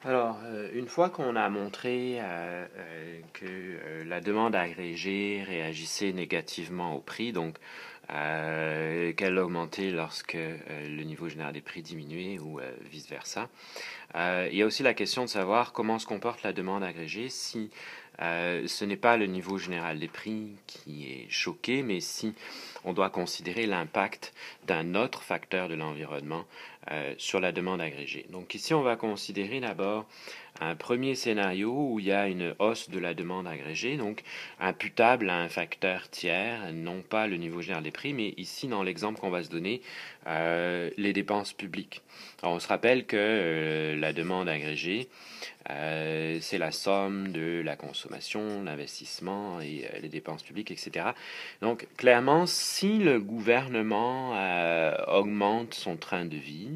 Une fois qu'on a montré que la demande agrégée réagissait négativement au prix, donc qu'elle augmentait lorsque le niveau général des prix diminuait ou vice-versa, il y a aussi la question de savoir comment se comporte la demande agrégée si ce n'est pas le niveau général des prix qui est choqué, mais si on doit considérer l'impact d'un autre facteur de l'environnement sur la demande agrégée. Donc ici, on va considérer d'abord un premier scénario où il y a une hausse de la demande agrégée, donc imputable à un facteur tiers, non pas le niveau général des prix, mais ici, dans l'exemple qu'on va se donner, les dépenses publiques. Alors, on se rappelle que la demande agrégée, c'est la somme de la consommation, l'investissement et les dépenses publiques, etc. Donc, clairement, si le gouvernement augmente son train de vie,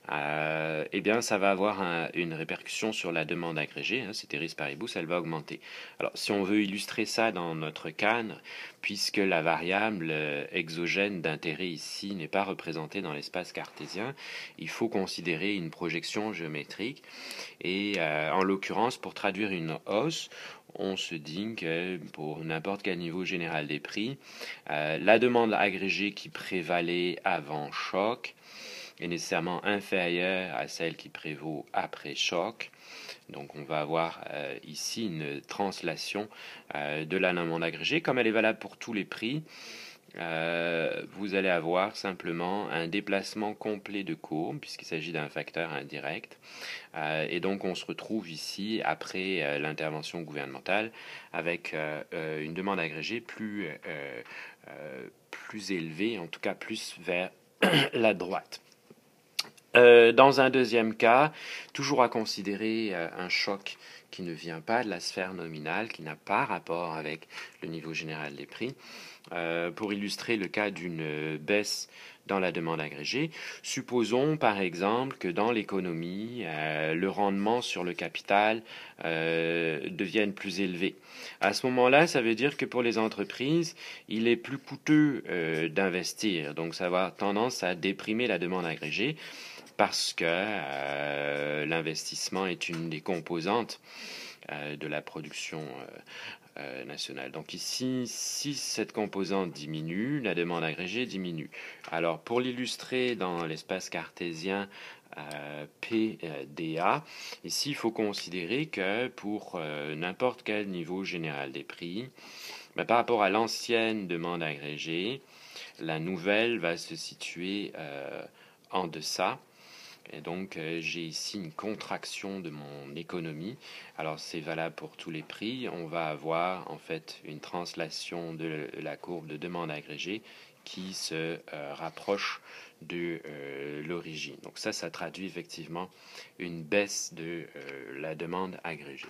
eh bien, ça va avoir une répercussion sur la demande agrégée, hein, ceteris paribus, elle va augmenter. Alors, si on veut illustrer ça dans notre cadre, puisque la variable exogène d'intérêt ici n'est pas représentée dans l'espace cartésien, il faut considérer une projection géométrique. Et en l'occurrence, pour traduire une hausse, on se dit que pour n'importe quel niveau général des prix, la demande agrégée qui prévalait avant choc est nécessairement inférieure à celle qui prévaut après choc. Donc on va avoir ici une translation de la demande agrégée. Comme elle est valable pour tous les prix, vous allez avoir simplement un déplacement complet de courbe, puisqu'il s'agit d'un facteur indirect. Et donc on se retrouve ici, après l'intervention gouvernementale, avec une demande agrégée plus élevée, en tout cas plus vers la droite. Dans un deuxième cas, toujours à considérer un choc qui ne vient pas de la sphère nominale, qui n'a pas rapport avec le niveau général des prix. Pour illustrer le cas d'une baisse dans la demande agrégée, supposons par exemple que dans l'économie, le rendement sur le capital devienne plus élevé. À ce moment-là, ça veut dire que pour les entreprises, il est plus coûteux d'investir. Donc ça va avoir tendance à déprimer la demande agrégée parce que l'investissement est une des composantes de la production nationale. Donc ici, si cette composante diminue, la demande agrégée diminue. Alors pour l'illustrer dans l'espace cartésien PDA, ici il faut considérer que pour n'importe quel niveau général des prix, par rapport à l'ancienne demande agrégée, la nouvelle va se situer en deçà. Et donc, j'ai ici une contraction de mon économie. Alors, c'est valable pour tous les prix. On va avoir en fait une translation de la courbe de demande agrégée qui se rapproche de l'origine. Donc ça traduit effectivement une baisse de la demande agrégée.